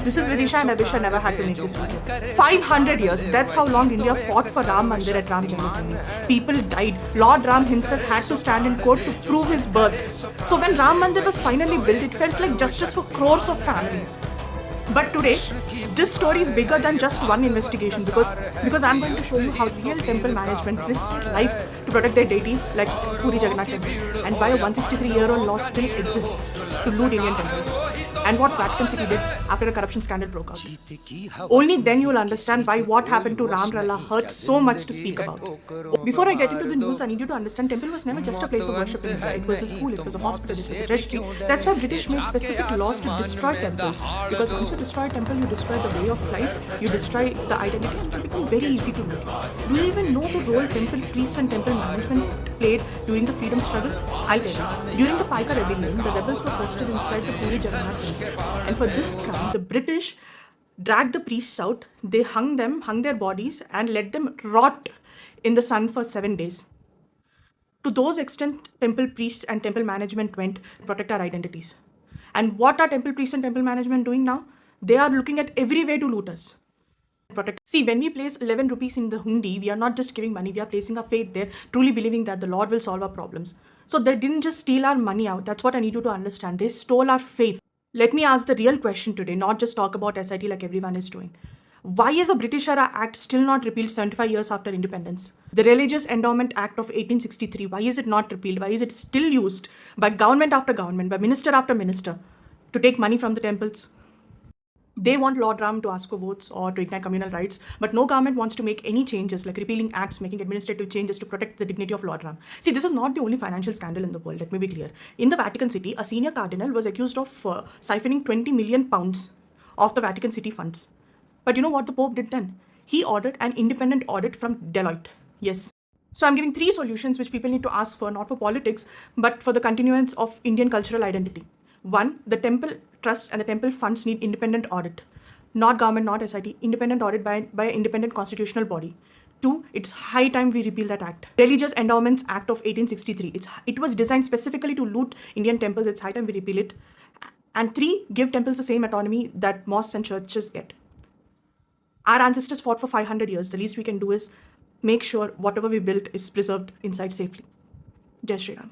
This is Vidisha and I wish I never had to make this video. 500 years, that's how long India fought for Ram Mandir at Ram Janmabhoomi. People died. Lord Ram himself had to stand in court to prove his birth. So when Ram Mandir was finally built, it felt like justice for crores of families. But today, this story is bigger than just one investigation because I'm going to show you how real temple management risked their lives to protect their deity like Puri Jagannath Temple, and why a 163-year-old law still exists to loot Indian temples, and what Vatican City did after a corruption scandal broke out. Only then you'll understand why what happened to Ram Lalla hurts so much to speak about. Before I get into the news, I need you to understand temple was never just a place of worship in India. It was a school, it was a hospital, it was a treasury. That's why British made specific laws to destroy temples. Because once you destroy a temple, you destroy the way of life, you destroy the identity, and it will become very easy to loot. Do you even know the role temple priests and temple management played during the freedom struggle? I'll tell you. During the Paika rebellion, the rebels were posted inside the Puri Jagannath Temple. And for this crime, the British dragged the priests out, they hung their bodies, and let them rot in the sun for 7 days. To those extent, temple priests and temple management went to protect our identities. And what are temple priests and temple management doing now? They are looking at every way to loot us. See, when we place 11 rupees in the hundi, we are not just giving money, we are placing our faith there, truly believing that the Lord will solve our problems. So they didn't just steal our money out. That's what I need you to understand. They stole our faith. Let me ask the real question today, not just talk about SIT like everyone is doing. Why is a British era act still not repealed 75 years after independence? The Religious Endowment Act of 1863, why is it not repealed? Why is it still used by government after government, by minister after minister to take money from the temples? They want Lord Ram to ask for votes or to ignite communal rights, but no government wants to make any changes like repealing acts, making administrative changes to protect the dignity of Lord Ram. See, this is not the only financial scandal in the world, let me be clear. In the Vatican City, a senior cardinal was accused of siphoning 20 million pounds of the Vatican City funds. But you know what the Pope did then? He ordered an independent audit from Deloitte. Yes. So I'm giving 3 solutions which people need to ask for, not for politics, but for the continuance of Indian cultural identity. 1, the temple trusts and the temple funds need independent audit. Not government, not SIT, independent audit by an independent constitutional body. 2, it's high time we repeal that act. Religious Endowments Act of 1863. It was designed specifically to loot Indian temples. It's high time we repeal it. And 3, give temples the same autonomy that mosques and churches get. Our ancestors fought for 500 years. The least we can do is make sure whatever we built is preserved inside safely. Jai Shri Ram.